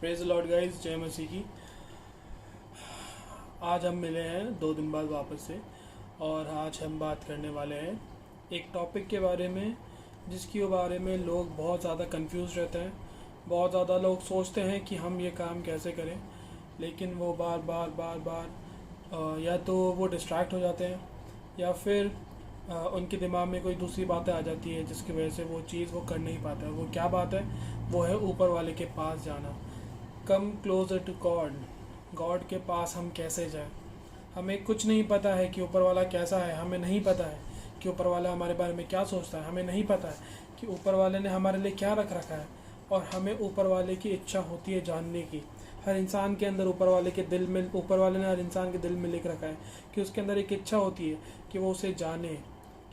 Praise Lord guys, जय मसीह की। आज हम मिले हैं 2 दिन बाद वापस से, और आज हम बात करने वाले हैं एक टॉपिक के बारे में जिसके बारे में लोग बहुत ज़्यादा कंफ्यूज रहते हैं। बहुत ज़्यादा लोग सोचते हैं कि हम ये काम कैसे करें, लेकिन वो बार बार बार बार या तो वो डिस्ट्रैक्ट हो जाते हैं या फिर उनके दिमाग में कोई दूसरी बातें आ जाती है जिसकी वजह से वो चीज़ वो कर नहीं पाता है। वो क्या बात है? वो है ऊपर वाले के पास जाना। Come closer to God. God के पास हम कैसे जाएं? हमें कुछ नहीं पता है कि ऊपर वाला कैसा है। हमें नहीं पता है कि ऊपर वाला हमारे बारे में क्या सोचता है। हमें नहीं पता है कि ऊपर वाले ने हमारे लिए क्या रख रखा है। और हमें ऊपर वाले की इच्छा होती है जानने की। हर इंसान के अंदर ऊपर वाले के दिल में, ऊपर वाले ने हर इंसान के दिल में लिख रखा है कि उसके अंदर एक इच्छा होती है कि वो उसे जाने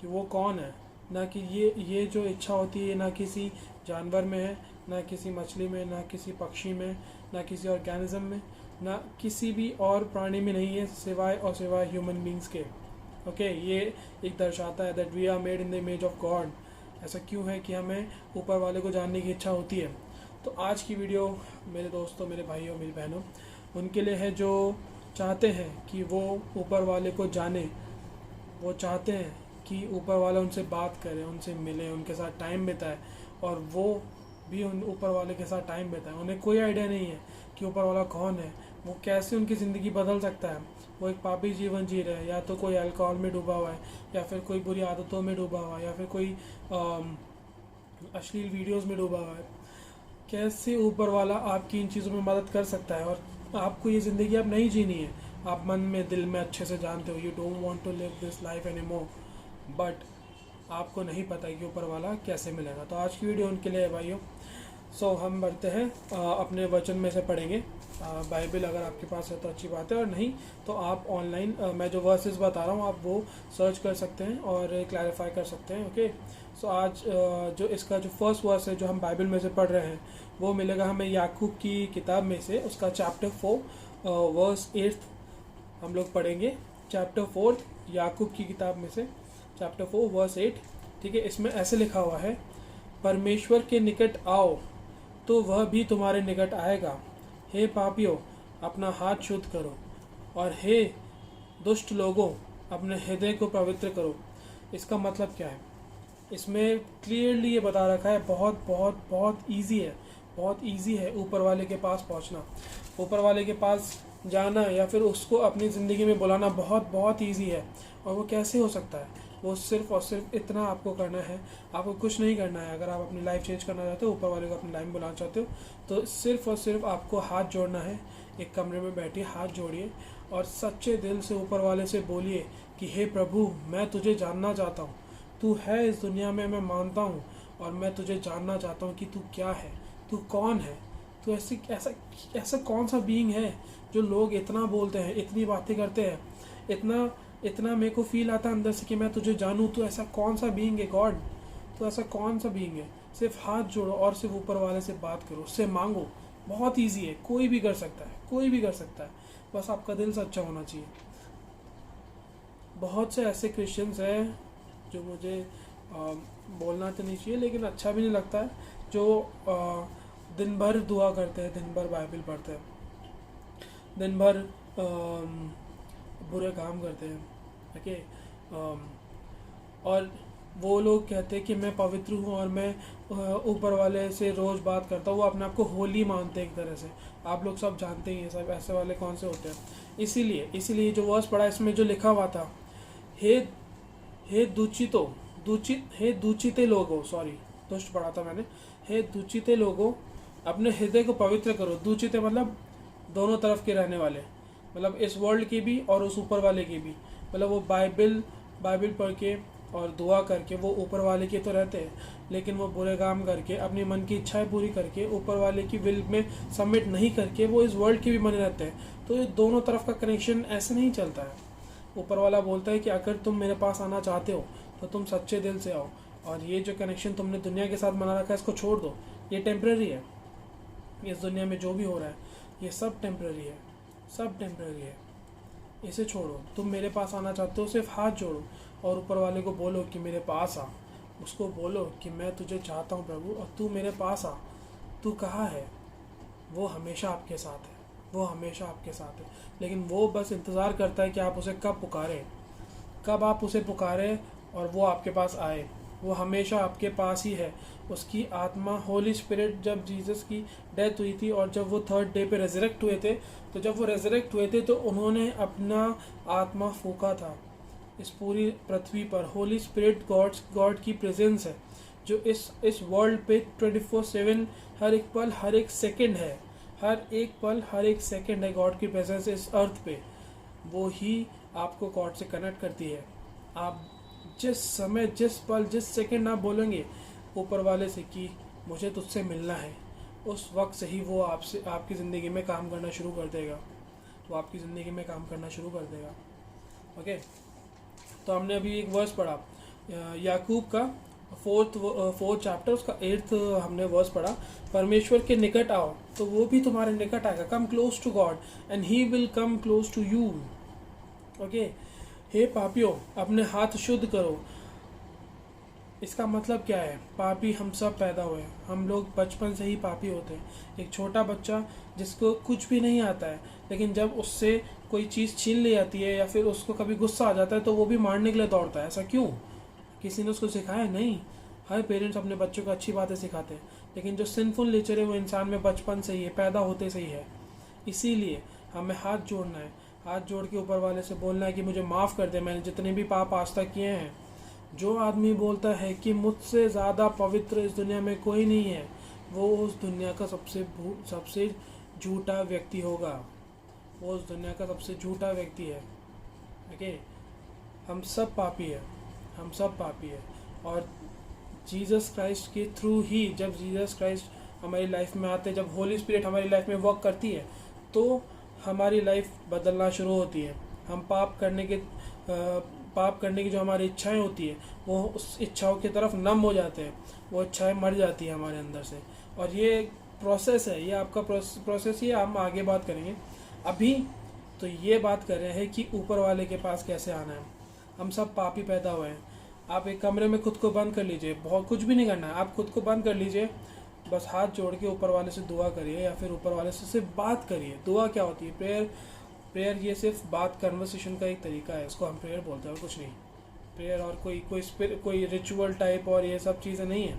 कि वो कौन है। ना कि ये जो इच्छा होती है ना किसी जानवर में है, ना किसी मछली में, ना किसी पक्षी में, ना किसी ऑर्गेनिज्म में, ना किसी भी और प्राणी में नहीं है सिवाय ह्यूमन बींग्स के। ओके, ये एक दर्शाता है that we are made in the image of God. ऐसा क्यों है कि हमें ऊपर वाले को जानने की इच्छा होती है। तो आज की वीडियो मेरे दोस्तों, मेरे भाइयों, मेरी बहनों, उनके लिए है जो चाहते हैं कि वो ऊपर वाले को जाने। वो चाहते हैं कि ऊपर वाला उनसे बात करे, उनसे मिले, उनके साथ टाइम बिताए, और वो भी उन ऊपर वाले के साथ टाइम बिताए। उन्हें कोई आइडिया नहीं है कि ऊपर वाला कौन है, वो कैसे उनकी ज़िंदगी बदल सकता है। वो एक पापी जीवन जी रहे हैं, या तो कोई अल्कोहल में डूबा हुआ है, या फिर कोई बुरी आदतों में डूबा हुआ है, या फिर कोई अश्लील वीडियोस में डूबा हुआ है। कैसे ऊपर वाला आपकी इन चीज़ों में मदद कर सकता है। और आपको ये ज़िंदगी अब नहीं जीनी है। आप मन में, दिल में अच्छे से जानते हो you don't want to live this life any more, but आपको नहीं पता कि ऊपर वाला कैसे मिलेगा। तो आज की वीडियो उनके लिए है भाइयों। हम बढ़ते हैं, अपने वचन में से पढ़ेंगे। बाइबल अगर आपके पास है तो अच्छी बात है, और नहीं तो आप ऑनलाइन मैं जो वर्सेस बता रहा हूँ आप वो सर्च कर सकते हैं और क्लैरिफाई कर सकते हैं। ओके, आज जो इसका जो फर्स्ट वर्स है जो हम बाइबल में से पढ़ रहे हैं वो मिलेगा हमें याकूब की किताब में से, उसका चैप्टर 4 वर्स 8 हम लोग पढ़ेंगे। चैप्टर 4 याकूब की किताब में से चैप्टर 4 वर्स 8। ठीक है, इसमें ऐसे लिखा हुआ है, परमेश्वर के निकट आओ तो वह भी तुम्हारे निकट आएगा। हे पापियों, अपना हाथ शुद्ध करो, और हे दुष्ट लोगों, अपने हृदय को पवित्र करो। इसका मतलब क्या है? इसमें क्लियरली ये बता रखा है, बहुत बहुत बहुत ईजी है। बहुत ईजी है ऊपर वाले के पास पहुंचना, ऊपर वाले के पास जाना, या फिर उसको अपनी ज़िंदगी में बुलाना बहुत बहुत ईजी है। और वो कैसे हो सकता है? वो सिर्फ और सिर्फ इतना आपको करना है, आपको कुछ नहीं करना है। अगर आप अपनी लाइफ चेंज करना चाहते हो, ऊपर वाले को अपनी लाइफ में बुलाना चाहते हो, तो सिर्फ और सिर्फ आपको हाथ जोड़ना है। एक कमरे में बैठिए, हाथ जोड़िए, और सच्चे दिल से ऊपर वाले से बोलिए कि हे प्रभु, मैं तुझे जानना चाहता हूँ। तू है इस दुनिया में, मैं मानता हूँ, और मैं तुझे जानना चाहता हूँ कि तू क्या है, तू कौन है। तो ऐसा ऐसा कौन सा बीइंग है जो लोग इतना बोलते हैं, इतनी बातें करते हैं, इतना इतना मेरे को फील आता है अंदर से कि मैं तुझे जानूँ। तो ऐसा कौन सा बीइंग है गॉड? तो ऐसा कौन सा बीइंग है? सिर्फ हाथ जोड़ो और सिर्फ ऊपर वाले से बात करो, उससे मांगो। बहुत ईजी है, कोई भी कर सकता है, कोई भी कर सकता है। बस आपका दिल सच्चा होना चाहिए। बहुत से ऐसे क्रिश्चियंस हैं जो मुझे बोलना तो नहीं चाहिए लेकिन अच्छा भी नहीं लगता है, जो दिन भर दुआ करते हैं, दिन भर बाइबल पढ़ते हैं, दिन भर बुरे काम करते हैं। ओके, और वो लोग कहते हैं कि मैं पवित्र हूँ और मैं ऊपर वाले से रोज़ बात करता हूँ। वो अपने आप को होली मानते हैं एक तरह से। आप लोग सब जानते ही हैं सब ऐसे वाले कौन से होते हैं। इसीलिए जो वर्स पढ़ा इसमें जो लिखा हुआ था, हे हे दूचिते लोगो, सॉरी दुष्ट पढ़ा था मैंने। हे दूचिते लोगो, अपने हृदय को पवित्र करो। दूचिते मतलब दोनों तरफ के रहने वाले, मतलब इस वर्ल्ड के भी और उस ऊपर वाले के भी। मतलब वो बाइबल पढ़ के और दुआ करके वो ऊपर वाले के तो रहते हैं, लेकिन वो बुरे काम करके अपनी मन की इच्छाएं पूरी करके ऊपर वाले की विल में सबमिट नहीं करके वो इस वर्ल्ड के भी बने रहते हैं। तो ये दोनों तरफ का कनेक्शन ऐसे नहीं चलता है। ऊपर वाला बोलता है कि अगर तुम मेरे पास आना चाहते हो तो तुम सच्चे दिल से आओ, और ये जो कनेक्शन तुमने दुनिया के साथ बना रखा है इसको छोड़ दो। ये टेम्प्रेरी है। इस दुनिया में जो भी हो रहा है ये सब टेम्प्रेरी है, सब टेम्प्रेरी है। इसे छोड़ो। तुम मेरे पास आना चाहते हो, सिर्फ हाथ जोड़ो और ऊपर वाले को बोलो कि मेरे पास आ। उसको बोलो कि मैं तुझे चाहता हूँ प्रभु, और तू मेरे पास आ। तू कहाँ है? वो हमेशा आपके साथ है, वो हमेशा आपके साथ है। लेकिन वो बस इंतज़ार करता है कि आप उसे कब पुकारें, कब आप उसे पुकारें और वो आपके पास आए। वो हमेशा आपके पास ही है। उसकी आत्मा, होली स्पिरिट, जब जीसस की डेथ हुई थी और जब वो थर्ड डे पे रेजरेक्ट हुए थे, तो जब वो रेजरेक्ट हुए थे तो उन्होंने अपना आत्मा फूका था इस पूरी पृथ्वी पर। होली स्पिरिट गॉड की प्रेजेंस है जो इस वर्ल्ड पे 24/7 हर एक पल हर एक सेकंड है, हर एक पल हर एक सेकंड है गॉड की प्रेजेंस इस अर्थ पे। वो ही आपको गॉड से कनेक्ट करती है। आप जिस समय, जिस पल, जिस सेकंड आप बोलेंगे ऊपर वाले से कि मुझे तुझसे मिलना है, उस वक्त से ही वो आपसे, आपकी ज़िंदगी में काम करना शुरू कर देगा। वो आपकी ज़िंदगी में काम करना शुरू कर देगा। ओके, तो हमने अभी एक वर्स पढ़ा याकूब का फोर्थ चैप्टर, उसका 8th हमने वर्स पढ़ा। परमेश्वर के निकट आओ तो वो भी तुम्हारे निकट आएगा। Come close to God and he will come close to you. Okay, हे पापियों, अपने हाथ शुद्ध करो। इसका मतलब क्या है? पापी हम सब पैदा हुए हैं, हम लोग बचपन से ही पापी होते हैं। एक छोटा बच्चा जिसको कुछ भी नहीं आता है, लेकिन जब उससे कोई चीज़ छीन ली जाती है या फिर उसको कभी गुस्सा आ जाता है तो वो भी मारने के लिए दौड़ता है। ऐसा क्यों? किसी ने उसको सिखाया? नहीं। हर पेरेंट्स अपने बच्चों को अच्छी बातें सिखाते हैं, लेकिन जो सिंफुल नेचर है वो इंसान में बचपन से ही है, पैदा होते से ही है। इसीलिए हमें हाथ जोड़ना है, हाथ जोड़ के ऊपर वाले से बोलना है कि मुझे माफ़ कर दे, मैंने जितने भी पाप आज तक किए हैं। जो आदमी बोलता है कि मुझसे ज़्यादा पवित्र इस दुनिया में कोई नहीं है, वो उस दुनिया का सबसे झूठा व्यक्ति होगा। वो उस दुनिया का सबसे झूठा व्यक्ति है। ओके, हम सब पापी है, हम सब पापी है। और जीसस क्राइस्ट के थ्रू ही, जब जीसस क्राइस्ट हमारी लाइफ में आते हैं, जब होली स्पिरिट हमारी लाइफ में वर्क करती है, तो हमारी लाइफ बदलना शुरू होती है। हम पाप करने की जो हमारी इच्छाएं होती है, वो उस इच्छाओं की तरफ नम हो जाते हैं, वो इच्छाएं मर जाती हैं हमारे अंदर से। और ये प्रोसेस है, ये आपका प्रोसेस ही हम आगे बात करेंगे। अभी तो ये बात कर रहे हैं कि ऊपर वाले के पास कैसे आना है। हम सब पापी पैदा हुए हैं। आप एक कमरे में खुद को बंद कर लीजिए, बहुत कुछ भी नहीं करना है, आप खुद को बंद कर लीजिए, बस हाथ जोड़ के ऊपर वाले से दुआ करिए या फिर ऊपर वाले से सिर्फ बात करिए। दुआ क्या होती है? प्रेयर ये सिर्फ बात, कन्वर्सेशन का एक तरीका है, इसको हम प्रेयर बोलते हैं और कुछ नहीं। प्रेयर और कोई रिचुअल टाइप और ये सब चीज़ें नहीं है।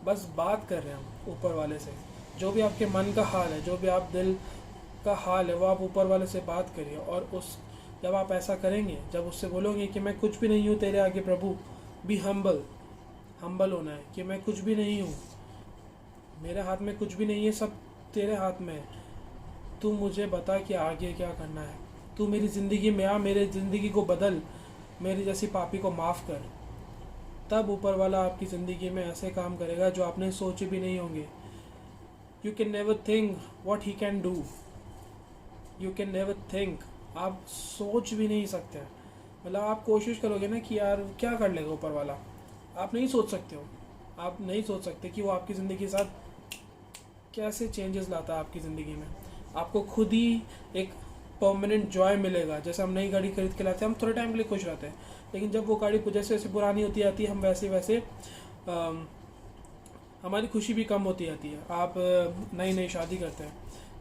बस बात कर रहे हैं हम ऊपर वाले से। जो भी आपके मन का हाल है, जो भी आप दिल का हाल है, वो आप ऊपर वाले से बात करिए। और जब आप ऐसा करेंगे, जब उससे बोलोगे कि मैं कुछ भी नहीं हूँ तेरे आगे प्रभु, बी हम्बल होना है कि मैं कुछ भी नहीं हूँ, मेरे हाथ में कुछ भी नहीं है, सब तेरे हाथ में है। तू मुझे बता कि आगे क्या करना है। तू मेरी ज़िंदगी में आ, मेरे ज़िंदगी को बदल, मेरी जैसी पापी को माफ़ कर। तब ऊपर वाला आपकी ज़िंदगी में ऐसे काम करेगा जो आपने सोचे भी नहीं होंगे। You can never think what he can do. You can never think, आप सोच भी नहीं सकते। मतलब आप कोशिश करोगे ना कि यार क्या कर लेगा ऊपर वाला, आप नहीं सोच सकते हो। आप नहीं सोच सकते कि वो आपकी ज़िंदगी के साथ कैसे चेंजेस लाता है आपकी ज़िंदगी में। आपको खुद ही एक परमानेंट जॉय मिलेगा। जैसे हम नई गाड़ी खरीद के लाते हैं, हम थोड़े टाइम के लिए खुश रहते हैं, लेकिन जब वो गाड़ी जैसे जैसे पुरानी होती जाती है, हम वैसे वैसे हमारी खुशी भी कम होती जाती है। आप नई शादी करते हैं,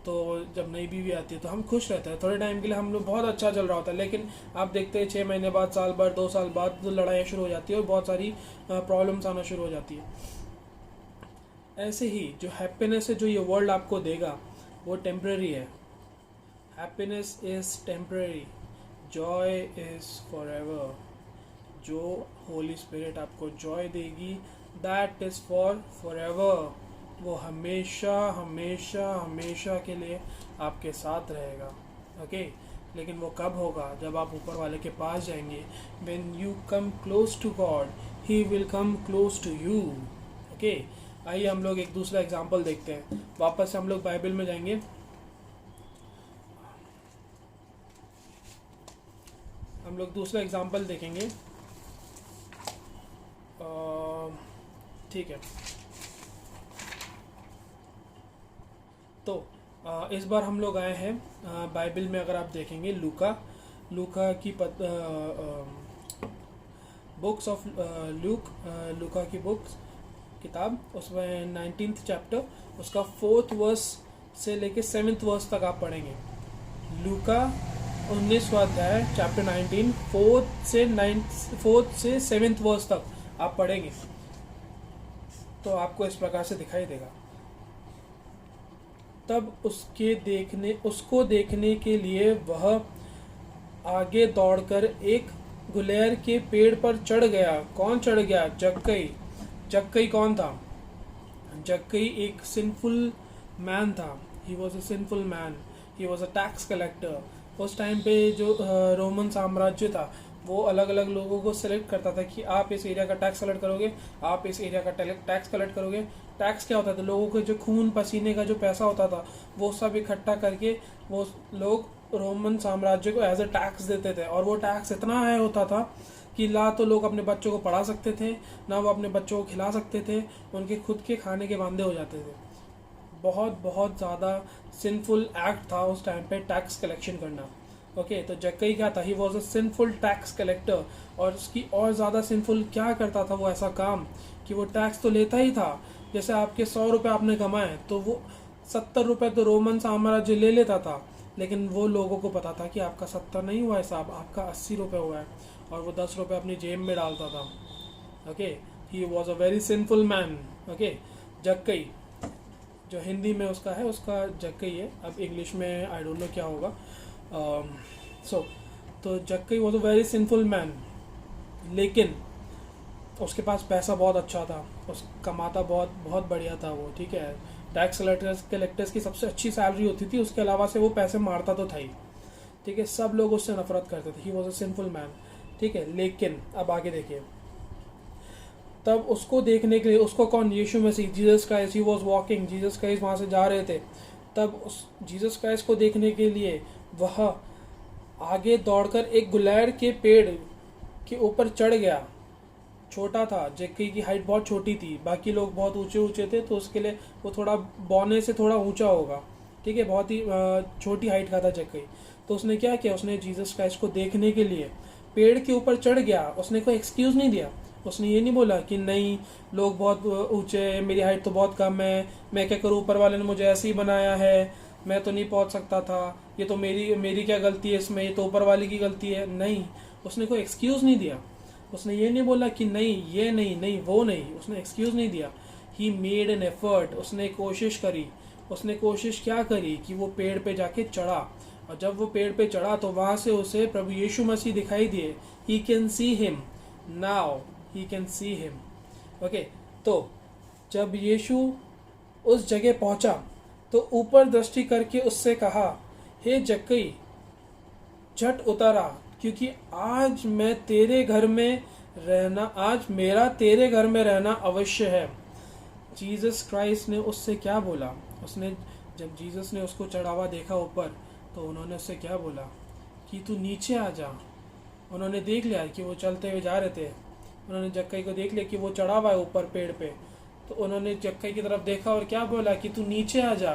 तो जब नई बीवी आती है तो हम खुश रहते हैं थोड़े टाइम के लिए, हम लोग बहुत अच्छा चल रहा होता है। लेकिन आप देखते हैं 6 महीने बाद, साल भर, 2 साल बाद लड़ाइयाँ शुरू हो जाती है और बहुत सारी प्रॉब्लम्स आना शुरू हो जाती है। ऐसे ही जो हैप्पीनेस है, जो ये वर्ल्ड आपको देगा, वो टेम्परेरी है। Happiness is temporary, Joy is forever. जो होली स्पिरिट आपको जॉय देगी, दैट इज़ फॉरएवर। वो हमेशा हमेशा हमेशा के लिए आपके साथ रहेगा। ओके, लेकिन वो कब होगा? जब आप ऊपर वाले के पास जाएंगे। When you come close to God, he will come close to you. Okay, आइए हम लोग एक दूसरा एग्जाम्पल देखते हैं। वापस से हम लोग बाइबल में जाएंगे। हम लोग दूसरा एग्जाम्पल देखेंगे। ठीक है, तो इस बार हम लोग आए हैं बाइबल में। अगर आप देखेंगे लूका की बुक्स ऑफ लूका की बुक्स किताब, उसमें 19th चैप्टर, उसका 4th वर्स से लेके 7th वर्स तक आप पढ़ेंगे। लूका 19वां अध्याय चैप्टर 19 4th से 7th वर्स तक आप पढ़ेंगे तो आपको इस प्रकार से दिखाई देगा। तब उसको देखने के लिए वह आगे दौड़कर एक गुलेर के पेड़ पर चढ़ गया। कौन चढ़ गया? जक्कई। जक्कई कौन था? जक्कई एक सिंफुल मैन था। He was a sinful man, he was a tax collector. उस टाइम पे जो रोमन साम्राज्य था वो अलग अलग लोगों को सेलेक्ट करता था कि आप इस एरिया का टैक्स कलेक्ट करोगे, आप इस एरिया का टैक्स कलेक्ट करोगे। टैक्स क्या होता था? लोगों के जो खून पसीने का जो पैसा होता था वो सब इकट्ठा करके वो लोग रोमन साम्राज्य को एज अ टैक्स देते थे। और वो टैक्स इतना हाई होता था कि ना तो लोग अपने बच्चों को पढ़ा सकते थे, ना वो अपने बच्चों को खिला सकते थे, उनके खुद के खाने के वांदे हो जाते थे। बहुत बहुत ज़्यादा सिंफुल एक्ट था उस टाइम पे टैक्स कलेक्शन करना। ओके, तो जक्कई क्या था? He was a sinful tax collector. और उसकी और ज़्यादा सिंफुल क्या करता था वो ऐसा काम कि वो टैक्स तो लेता ही था। जैसे आपके 100 रुपये आपने कमाए तो वो 70 रुपये तो रोमन साम्राज्य ले लेता था, लेकिन वो लोगों को पता था कि आपका 70 नहीं हुआ है साहब, आपका 80 रुपये हुआ है, और वो 10 रुपये अपनी जेब में डालता था। Okay, he was a very sinful man. Okay, जक्कई जो हिंदी में उसका है उसका जक्कई है, अब इंग्लिश में आई डोंट नो क्या होगा। तो जक्कई was a very sinful man, लेकिन उसके पास पैसा बहुत अच्छा था, उस कमाता बहुत बहुत बढ़िया था वो। ठीक है, टैक्स कलेक्टर्स की सबसे अच्छी सैलरी होती थी, उसके अलावा से वो पैसे मारता तो था ही। ठीक है, सब लोग उससे नफरत करते थे। He was a sinful man. ठीक है, लेकिन अब आगे देखिए, तब उसको देखने के लिए, उसको कौन? यीशु मसीह, Jesus Christ. He was walking, Jesus Christ वहाँ से जा रहे थे। तब उस जीसस क्राइस्ट को देखने के लिए वह आगे दौड़कर एक गुलेर के पेड़ के ऊपर चढ़ गया। छोटा था, जक्कई की हाइट बहुत छोटी थी, बाकी लोग बहुत ऊंचे ऊंचे थे, तो उसके लिए वो थोड़ा बौने से थोड़ा ऊंचा होगा। ठीक है, बहुत ही छोटी हाइट का था जक्कई। तो उसने क्या किया? उसने जीसस क्राइस्ट को देखने के लिए पेड़ के ऊपर चढ़ गया। उसने कोई एक्सक्यूज़ नहीं दिया। उसने ये नहीं बोला कि नहीं, लोग बहुत ऊंचे हैं, मेरी हाइट तो बहुत कम है, मैं क्या करूँ, ऊपर वाले ने मुझे ऐसे ही बनाया है, मैं तो नहीं पहुँच सकता था, ये तो मेरी क्या गलती है इसमें, ये तो ऊपर वाले की गलती है। नहीं, उसने कोई एक्सक्यूज़ नहीं दिया। उसने ये नहीं बोला कि नहीं ये नहीं, नहीं वो नहीं, उसने एक्सक्यूज़ नहीं दिया। ही मेड एन एफर्ट, उसने कोशिश करी। उसने कोशिश क्या करी कि वो पेड़ पे जाके चढ़ा, और जब वो पेड़ पे चढ़ा तो वहाँ से उसे प्रभु यीशु मसीह दिखाई दिए। He can see him now, he can see him. Okay, तो जब यीशु उस जगह पहुंचा तो ऊपर दृष्टि करके उससे कहा, हे जक्कई, झट उतर आ, क्योंकि आज मेरा तेरे घर में रहना अवश्य है। जीसस क्राइस्ट ने उससे क्या बोला? जब जीसस ने उसको चढ़ावा देखा ऊपर, तो उन्होंने उससे क्या बोला कि तू नीचे आ जा। उन्होंने देख लिया कि वो चलते हुए जा रहे थे, उन्होंने जक्कई को देख लिया कि वो चढ़ा हुआ है ऊपर पेड़ पे, तो उन्होंने जक्कई की तरफ देखा और क्या बोला कि तू नीचे आ जा।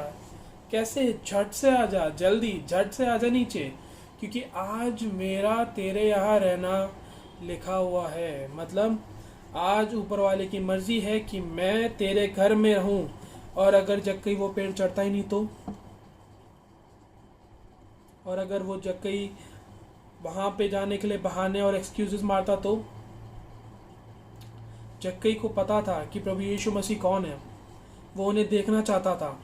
कैसे? झट से आ जा, जल्दी झट से आ जा नीचे, क्योंकि आज मेरा तेरे यहाँ रहना लिखा हुआ है। मतलब आज ऊपर वाले की मर्जी है कि मैं तेरे घर में रहूं। और अगर जक्कई वो पेड़ चढ़ता ही नहीं तो, और अगर वो जक्कई वहां पे जाने के लिए बहाने और एक्सक्यूजेस मारता तो? जक्कई को पता था कि प्रभु यीशु मसीह कौन है, वो उन्हें देखना चाहता था।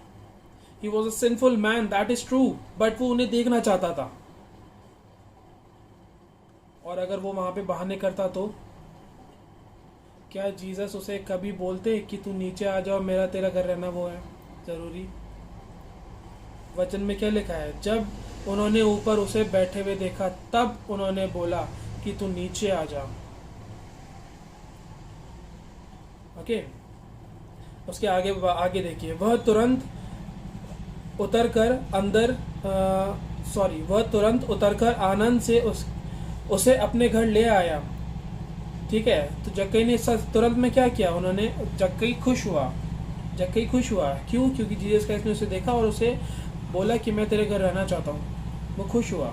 He was a sinful man, that is true, but वो उन्हें देखना चाहता था। और अगर वो वहां पे बहाने करता तो क्या जीसस उसे कभी बोलते कि तू नीचे आ जाओ, मेरा तेरा घर रहना वो है जरूरी? वचन में क्या लिखा है? जब उन्होंने ऊपर उसे बैठे हुए देखा तब उन्होंने बोला कि तू नीचे आ जा। ओके, उसके आगे देखिए, वह तुरंत उतरकर आनंद से उसे अपने घर ले आया। ठीक है, तो जक्कई ने तुरंत में क्या किया? जक्कई खुश हुआ। क्यों? क्योंकि जीसस क्राइस्ट ने उसे देखा और उसे बोला कि मैं तेरे घर रहना चाहता हूँ। वो खुश हुआ।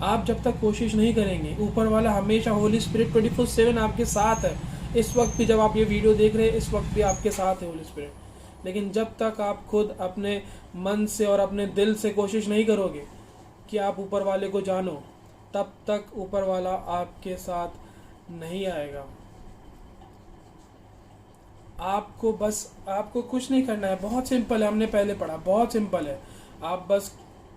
आप जब तक कोशिश नहीं करेंगे, ऊपर वाला हमेशा, होली स्पिरिट 24/7 आपके साथ है। इस वक्त भी जब आप ये वीडियो देख रहे हैं, इस वक्त भी आपके साथ है होली स्पिरिट। लेकिन जब तक आप खुद अपने मन से और अपने दिल से कोशिश नहीं करोगे कि आप ऊपर वाले को जानो, तब तक ऊपर वाला आपके साथ नहीं आएगा। आपको कुछ नहीं करना है, बहुत सिंपल है, हमने पहले पढ़ा, बहुत सिंपल है। आप बस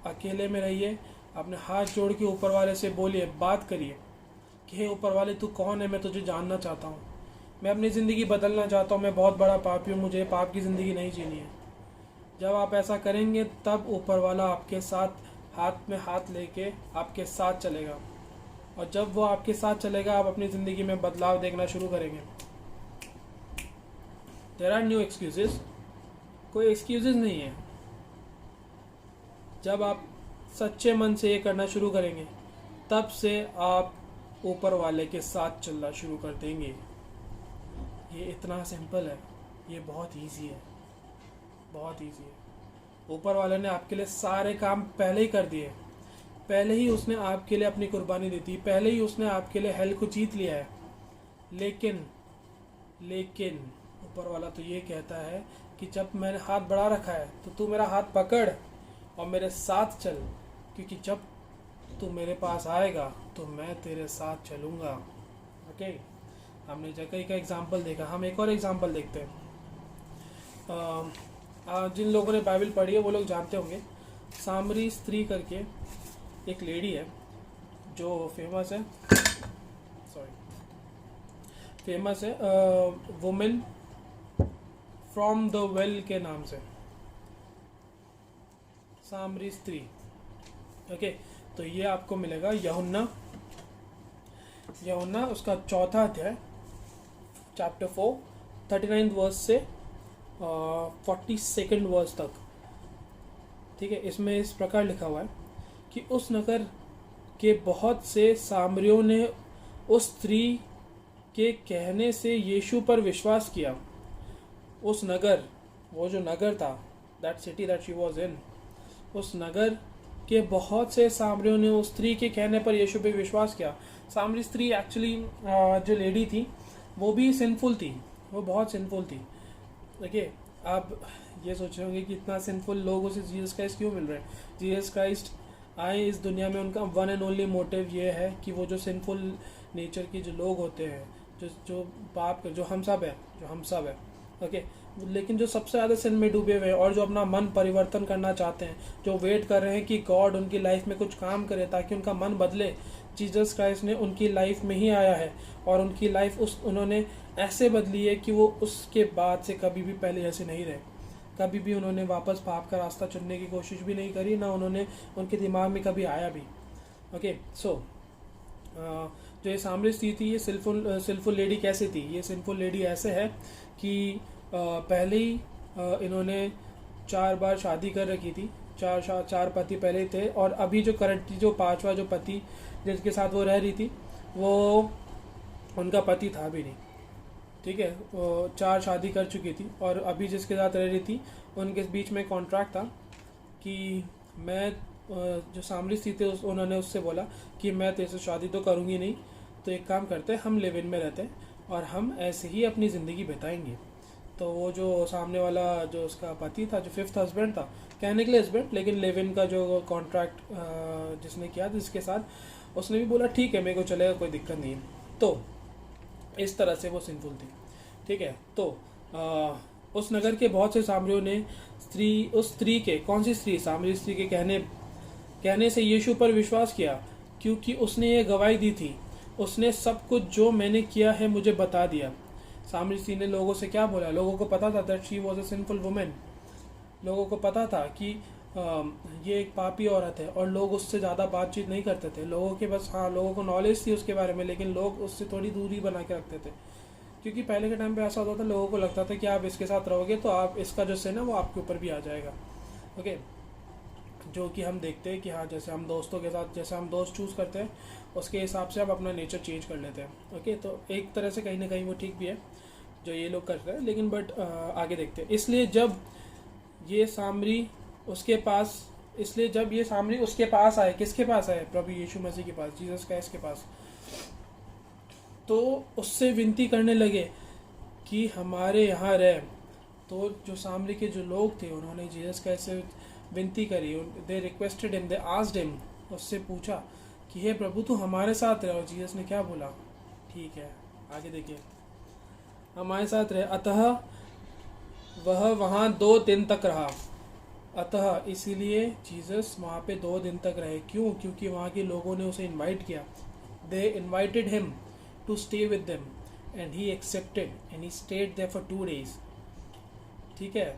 अकेले में रहिए, अपने हाथ जोड़ के ऊपर वाले से बोलिए, बात करिए कि हे ऊपर वाले, तू कौन है, मैं तुझे जानना चाहता हूँ, मैं अपनी ज़िंदगी बदलना चाहता हूँ, मैं बहुत बड़ा पापी हूँ, मुझे पाप की ज़िंदगी नहीं जीनी है। जब आप ऐसा करेंगे तब ऊपर वाला आपके साथ हाथ में हाथ लेके आपके साथ चलेगा, और जब वो आपके साथ चलेगा आप अपनी ज़िंदगी में बदलाव देखना शुरू करेंगे। देयर आर न्यू एक्सक्यूजेस, कोई एक्सक्यूजेस नहीं है। जब आप सच्चे मन से ये करना शुरू करेंगे तब से आप ऊपर वाले के साथ चलना शुरू कर देंगे। ये इतना सिंपल है, ये बहुत इजी है, बहुत इजी है। ऊपर वाले ने आपके लिए सारे काम पहले ही कर दिए, पहले ही उसने आपके लिए अपनी कुर्बानी दी थी, पहले ही उसने आपके लिए हेल को जीत लिया है। लेकिन ऊपर वाला तो ये कहता है कि जब मैंने हाथ बढ़ा रखा है तो तू मेरा हाथ पकड़ और मेरे साथ चल, क्योंकि जब तू मेरे पास आएगा तो मैं तेरे साथ चलूँगा। ओके, हमने जगह का एग्जाम्पल देखा, हम एक और एग्जाम्पल देखते हैं। जिन लोगों ने बाइबल पढ़ी है वो लोग जानते होंगे, सामरी स्त्री करके एक लेडी है जो फेमस है, वुमेन फ्रॉम द वेल के नाम से, सामरी स्त्री। ओके, तो ये आपको मिलेगा यूहन्ना उसका 4 अध्याय, चैप्टर 4, 39 वर्स से 42 वर्स तक। ठीक है, इसमें इस प्रकार लिखा हुआ है कि उस नगर के बहुत से सामरियों ने उस स्त्री के कहने से यीशु पर विश्वास किया। उस नगर, वो जो नगर था, that city that she was in, उस नगर के बहुत से सामरियों ने उस स्त्री के कहने पर यीशु पे विश्वास किया। सामरी स्त्री एक्चुअली जो लेडी थी वो भी सिंफुल थी, वो बहुत सिंफुल थी। देखिए, आप ये सोच रहे होंगे कि इतना सिंफुल लोगों से जीसस क्राइस्ट क्यों मिल रहे हैं। जीसस क्राइस्ट आए इस दुनिया में, उनका वन एंड ओनली मोटिव ये है कि वो जो सिंफुल नेचर के जो लोग होते हैं, जो पाप कर, जो हम सब है, ओके, लेकिन जो सबसे ज़्यादा सिन में डूबे हुए हैं और जो अपना मन परिवर्तन करना चाहते हैं, जो वेट कर रहे हैं कि गॉड उनकी लाइफ में कुछ काम करे ताकि उनका मन बदले, जीसस क्राइस्ट ने उनकी लाइफ में ही आया है और उनकी लाइफ उन्होंने ऐसे बदली है कि वो उसके बाद से कभी भी पहले जैसे नहीं रहे। कभी भी उन्होंने वापस पाप का रास्ता चुनने की कोशिश भी नहीं करी, ना उन्होंने उनके दिमाग में कभी आया भी। ओके, सो जो ये सामरी स्त्री थी, ये सिंफुल लेडी कैसे थी? ये सिंफुल लेडी ऐसे है कि पहले ही इन्होंने 4 बार शादी कर रखी थी, चार पति पहले ही थे, और अभी जो करंटली जो 5वां जो पति जिसके साथ वो रह रही थी वो उनका पति था भी नहीं। ठीक है, वो 4 शादी कर चुकी थी और अभी जिसके साथ रह रही थी उनके बीच में कॉन्ट्रैक्ट था कि मैं जो सामरी स्त्री थे उन्होंने उससे बोला कि मैं तेरे से शादी तो करूँगी नहीं, तो एक काम करते हैं, हम लिव इन में रहते हैं और हम ऐसे ही अपनी ज़िंदगी बिताएंगे। तो वो जो सामने वाला जो उसका पति था, जो 5th हस्बैंड था, कहने के लिए हस्बैंड, लेकिन लिव इन का जो कॉन्ट्रैक्ट जिसने किया जिसके साथ, उसने भी बोला ठीक है मेरे को चलेगा, कोई दिक्कत नहीं है। तो इस तरह से वो सिंफुल थी। ठीक है, तो उस नगर के बहुत से सामरियों ने उस स्त्री के, कौन सी स्त्री? सामरी स्त्री के कहने से यीशु पर विश्वास किया, क्योंकि उसने ये गवाही दी थी, उसने सब कुछ जो मैंने किया है मुझे बता दिया। सामरी स्त्री ने लोगों से क्या बोला? लोगों को पता था that she was a sinful women. लोगों को पता था कि ये एक पापी औरत है और लोग उससे ज़्यादा बातचीत नहीं करते थे। लोगों के बस, हाँ, लोगों को नॉलेज थी उसके बारे में, लेकिन लोग उससे थोड़ी दूरी बना के रखते थे, क्योंकि पहले के टाइम पे ऐसा होता था, लोगों को लगता था कि आप इसके साथ रहोगे तो आप इसका जो sin है वो आपके ऊपर भी आ जाएगा। ओके, जो कि हम देखते हैं कि हाँ, जैसे हम दोस्तों के साथ, जैसे हम दोस्त चूज़ करते हैं उसके हिसाब से हम अपना नेचर चेंज कर लेते हैं। ओके, तो एक तरह से कहीं ना कहीं वो ठीक भी है जो ये लोग कर रहे हैं, लेकिन बट आगे देखते हैं। इसलिए जब ये सामरी उसके पास आए, किसके पास आए? प्रभु यीशु मसीह के पास, जीसस क्राइस्ट के पास, तो उससे विनती करने लगे कि हमारे यहाँ रह, तो जो सामरी के जो लोग थे उन्होंने जीसस का ऐसे विनती करी, they requested him, they asked him, उससे पूछा कि हे प्रभु तू हमारे साथ रहे। और जीसस ने क्या बोला? ठीक है, आगे देखिए, हमारे साथ रहे। अतः वह वहाँ 2 दिन तक रहा। अतः इसीलिए जीसस वहाँ पे 2 दिन तक रहे। क्यों? क्योंकि वहाँ के लोगों ने उसे इनवाइट किया। They invited him to stay with them and he accepted and he stayed there for 2 days। ठीक है,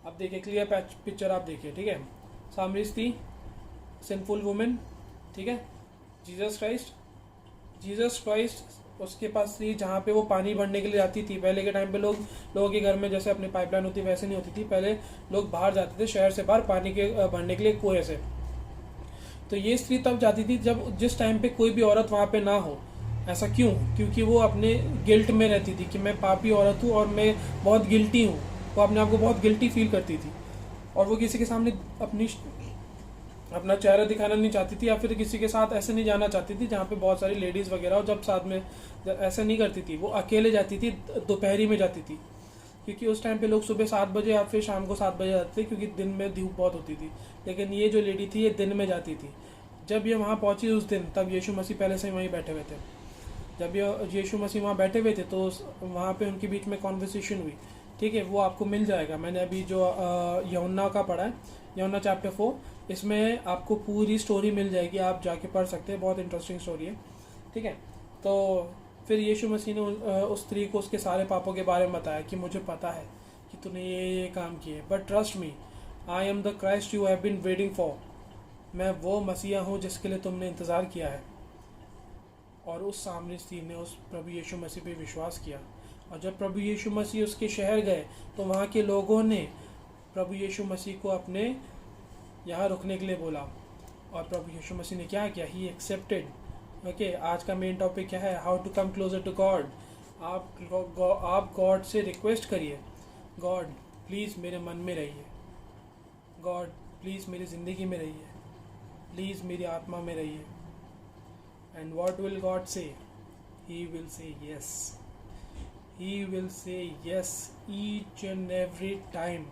अब देखिए क्लियर पिक्चर, आप देखिए। ठीक है, सामरिस थी सिंफुल वुमेन, ठीक है, जीसस क्राइस्ट उसके पास थी जहाँ पे वो पानी भरने के लिए जाती थी। पहले के टाइम पे लोगों के घर में जैसे अपनी पाइपलाइन होती वैसे नहीं होती थी, पहले लोग बाहर जाते थे शहर से बाहर पानी के भरने के लिए कुएं से। तो ये स्त्री तब जाती थी जब जिस टाइम पे कोई भी औरत वहाँ पे ना हो। ऐसा क्यों? क्योंकि वो अपने गिल्ट में रहती थी कि मैं पापी औरत हूँ और मैं बहुत गिल्टी हूँ। वो अपने आप को बहुत गिल्टी फील करती थी और वो किसी के सामने अपना चेहरा दिखाना नहीं चाहती थी, या फिर किसी के साथ ऐसे नहीं जाना चाहती थी जहाँ पे बहुत सारी लेडीज़ वगैरह हो। जब साथ में ऐसा नहीं करती थी, वो अकेले जाती थी, दोपहरी में जाती थी, क्योंकि उस टाइम पे लोग सुबह 7 बजे या फिर शाम को 7 बजे जाते थे, क्योंकि दिन में धूप बहुत होती थी। लेकिन ये जो लेडी थी ये दिन में जाती थी। जब ये वहाँ पहुँची उस दिन, तब यीशु मसीह पहले से वहीं बैठे हुए थे। जब ये यीशु मसीह वहाँ बैठे हुए थे तो वहाँ पे उनके बीच में कॉन्वर्सेशन हुई। ठीक है, वो आपको मिल जाएगा। मैंने अभी जो यूहन्ना का पढ़ा है, यूहन्ना चैप्टर 4, इसमें आपको पूरी स्टोरी मिल जाएगी, आप जाके पढ़ सकते हैं, बहुत इंटरेस्टिंग स्टोरी है। ठीक है, तो फिर यीशु मसीह ने उस स्त्री को उसके सारे पापों के बारे में बताया कि मुझे पता है कि तूने ये काम किए, but trust me, I am the Christ you have been waiting for. मैं वो मसीहा हूँ जिसके लिए तुमने इंतज़ार किया है। और उस सामने स्त्री ने उस प्रभु यीशु मसीह पे विश्वास किया। और जब प्रभु यीशु मसीह उसके शहर गए तो वहाँ के लोगों ने प्रभु यीशु मसीह को अपने यहाँ रुकने के लिए बोला। और प्रभु यीशु मसीह ने क्या किया? He accepted. ओके, आज का मेन टॉपिक क्या है? How to come closer to God. आप गॉड से रिक्वेस्ट करिए, गॉड प्लीज़ मेरे मन में रहिए, गॉड प्लीज़ मेरी ज़िंदगी में रहिए, प्लीज़ मेरी आत्मा में रहिए। And what will God say? He will say yes. He will say yes each and every time.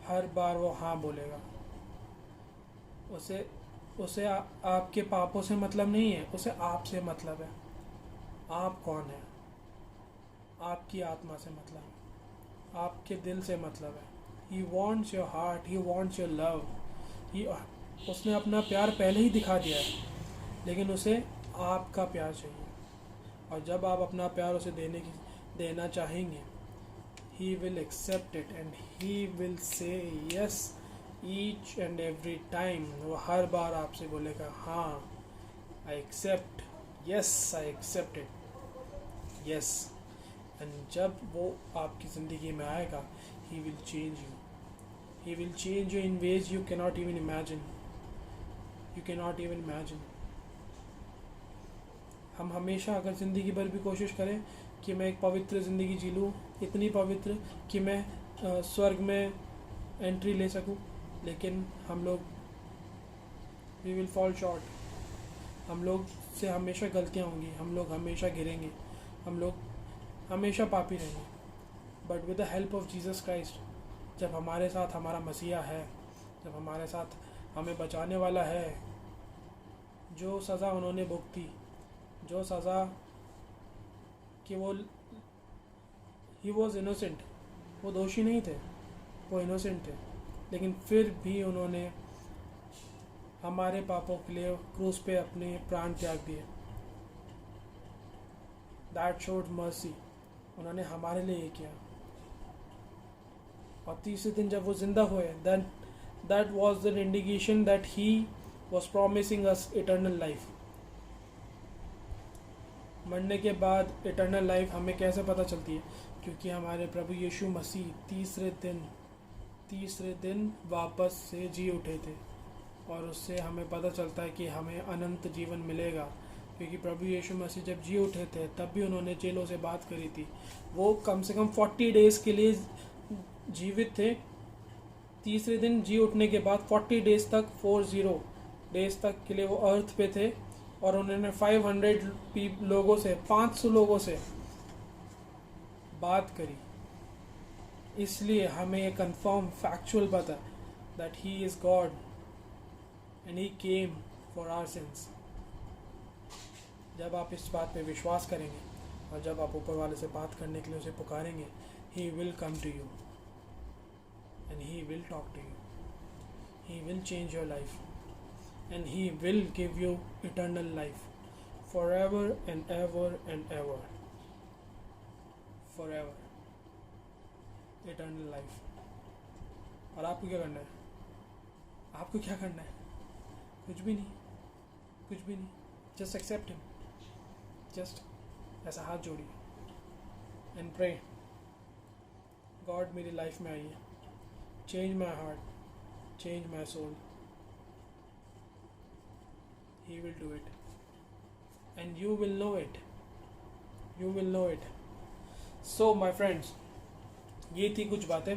हर बार वो हाँ बोलेगा। उसे आपके पापों से मतलब नहीं है, उसे आपसे मतलब है। आप कौन है? आपकी आत्मा से मतलब है, आपके दिल से मतलब है। He wants your heart, he wants your love. उसने अपना प्यार पहले ही दिखा दिया है, लेकिन उसे आपका प्यार चाहिए। और जब आप अपना प्यार उसे देना चाहेंगे, he will accept it and he will say yes each and every time. वो हर बार आपसे बोलेगा हाँ, I accept, yes I accept it, yes. And जब वो आपकी ज़िंदगी में आएगा, he will change you, he will change you in ways you cannot even imagine, you cannot even imagine. हम हमेशा अगर ज़िंदगी भर भी कोशिश करें कि मैं एक पवित्र ज़िंदगी जी लूँ, इतनी पवित्र कि मैं स्वर्ग में एंट्री ले सकूँ, लेकिन हम लोग वी विल फॉल शॉर्ट। हम लोग से हमेशा गलतियाँ होंगी, हम लोग हमेशा गिरेंगे, हम लोग हमेशा पापी रहेंगे। But with the help of Jesus Christ, जब हमारे साथ हमारा मसीहा है, जब हमारे साथ हमें बचाने वाला है, जो सज़ा उन्होंने भुगती, जो सज़ा कि वो ही वॉज इनोसेंट, वो दोषी नहीं थे, वो इनोसेंट थे, लेकिन फिर भी उन्होंने हमारे पापों के लिए क्रूस पे अपने प्राण त्याग दिए। दैट शोड मर्सी, उन्होंने हमारे लिए ये किया। और तीसरे दिन जब वो जिंदा हुए, then that was the indication that he was promising us eternal life. मरने के बाद इटर्नल लाइफ हमें कैसे पता चलती है? क्योंकि हमारे प्रभु यीशु मसीह तीसरे दिन वापस से जी उठे थे, और उससे हमें पता चलता है कि हमें अनंत जीवन मिलेगा। क्योंकि प्रभु यीशु मसीह जब जी उठे थे तब भी उन्होंने चेलों से बात करी थी। वो कम से कम 40 डेज़ के लिए जीवित थे। तीसरे दिन जी उठने के बाद 40 डेज़ तक 40 डेज़ तक के लिए वो अर्थ पे थे, और उन्होंने 500 लोगों से 500 लोगों से बात करी। इसलिए हमें ये कंफर्म फैक्चुअल पता है that he is God and he came for our sins. जब आप इस बात पे विश्वास करेंगे और जब आप ऊपर वाले से बात करने के लिए उसे पुकारेंगे, he will come to you and he will talk to you, he will change your life and he will give you eternal life forever and ever and ever, forever, eternal life। और आपको क्या करना है? आपको क्या करना है? कुछ भी नहीं, कुछ भी नहीं। जस्ट एक्सेप्ट हिम, जस्ट ऐसा हाथ जोड़िए एंड प्रे, गॉड मेरी लाइफ में आइए, change my heart, change my soul, he will do it and you will know it, you will know it। So my friends, ये थी कुछ बातें।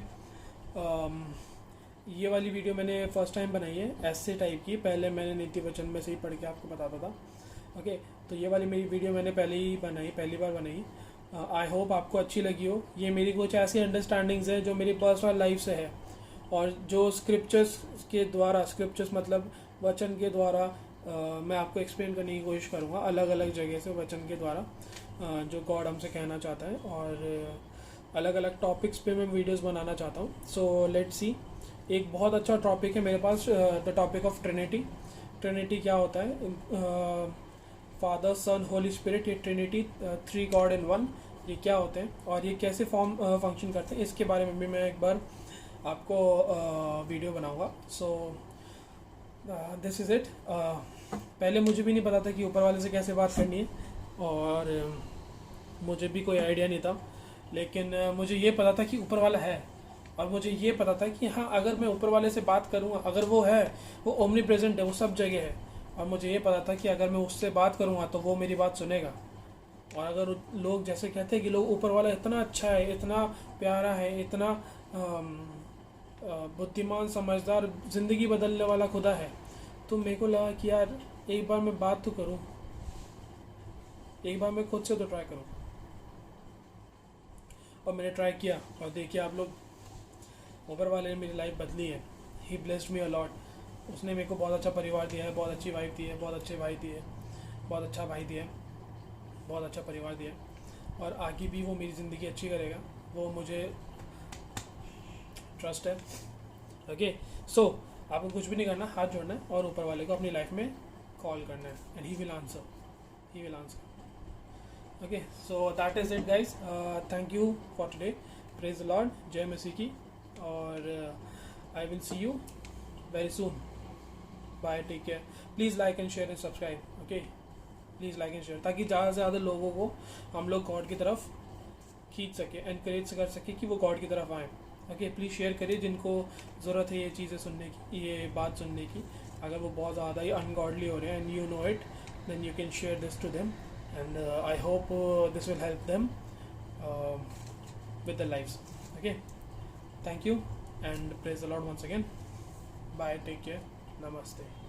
ये वाली वीडियो मैंने फर्स्ट टाइम बनाई है ऐसे टाइप की, पहले मैंने नीति वचन में से ही पढ़ के आपको बताता था। ओके, तो ये वाली मेरी वीडियो मैंने पहली बार बनाई। आई होप आपको अच्छी लगी हो। ये मेरी कुछ ऐसी अंडरस्टैंडिंग्स है जो मेरी पर्सनल लाइफ से है और जो स्क्रिप्चर्स के द्वारा, स्क्रिप्चर्स मतलब वचन के द्वारा मैं आपको एक्सप्लेन करने की कोशिश करूँगा अलग अलग जगह से वचन के द्वारा, जो गॉड हमसे कहना चाहता है, और अलग अलग टॉपिक्स पे मैं वीडियोस बनाना चाहता हूँ। सो लेट्स सी, एक बहुत अच्छा टॉपिक है मेरे पास, the topic of Trinity. Trinity क्या होता है? फादर, सन, होली स्पिरिट, ये ट्रिनिटी, 3 गॉड इन 1, ये क्या होते हैं और ये कैसे फंक्शन करते हैं, इसके बारे में भी मैं एक बार आपको वीडियो बनाऊँगा। So this is it. पहले मुझे भी नहीं पता था कि ऊपर वाले से कैसे बात करनी है, और मुझे भी कोई आइडिया नहीं था, लेकिन मुझे ये पता था कि ऊपर वाला है, और मुझे ये पता था कि हाँ, अगर मैं ऊपर वाले से बात करूँगा, अगर वो है, वो ओमनी प्रेजेंट है, वो सब जगह है, और मुझे ये पता था कि अगर मैं उससे बात करूँगा तो वो मेरी बात सुनेगा। और अगर लोग जैसे कहते हैं कि लोग ऊपर वाला इतना अच्छा है, इतना प्यारा है, इतना बुद्धिमान, समझदार, ज़िंदगी बदलने वाला खुदा है, तो मेरे को लगा कि यार एक बार मैं बात तो करूं, एक बार मैं खुद से तो ट्राई करूं। और मैंने ट्राई किया, और देखिए आप लोग, ऊपर वाले ने मेरी लाइफ बदली है। ही ब्लेस्ड मी अ लॉट। उसने मेरे को बहुत अच्छा परिवार दिया है, बहुत अच्छी वाइफ दी है, बहुत अच्छे भाई दिए, बहुत अच्छा भाई दिया, बहुत अच्छा परिवार दिया, और आगे भी वो मेरी ज़िंदगी अच्छी करेगा, वो मुझे ट्रस्ट है। ओके, सो आपको कुछ भी नहीं करना, हाथ जोड़ना है और ऊपर वाले को अपनी लाइफ में कॉल करना है, and he will answer, he will answer. Okay, so that is it guys. Thank you for today. Praise the Lord, जय मसीह की, और I will see you very soon. Bye, take care. Please like and share and subscribe. Okay, please like and share, ताकि ज़्यादा से ज़्यादा लोगों को हम लोग गॉड की तरफ खींच सके, एनकरेज कर सके कि वो गॉड की तरफ आएँ। ओके, प्लीज़ शेयर करिए जिनको ज़रूरत है ये चीज़ें सुनने की, ये बात सुनने की। अगर वो बहुत ज़्यादा ही अनगॉडली हो रहे हैं and you know it, then you can share this to them, and I hope this will help them with their lives. Okay, thank you and praise the Lord once again. Bye, take care, namaste.